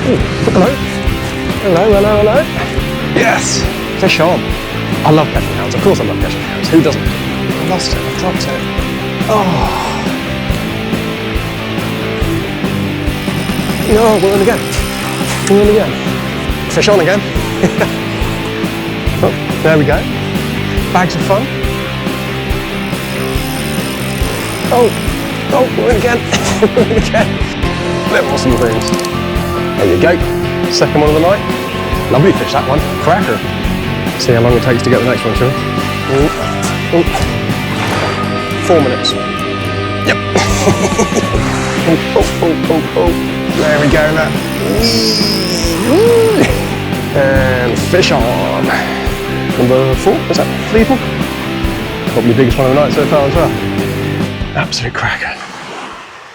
Ooh, hello. Hello, hello, hello. Yes, fish on. I love catching hounds. Of course I love catching hounds. Who doesn't? I lost it. I dropped it. Oh. No, we're on again. We're on again. Fish on again. Oh, there we go. Bags of fun. Oh, we're in again. We're in again. Little awesome things. There you go. Second one of the night. Lovely fish, that one. Cracker. See how long it takes to get the next one, shall we? Ooh. Ooh. 4 minutes. Yep. Oh. There we go, that. And fish on. Number 4, is that 3, 4? Probably the biggest one of the night so far as well. Absolute cracker.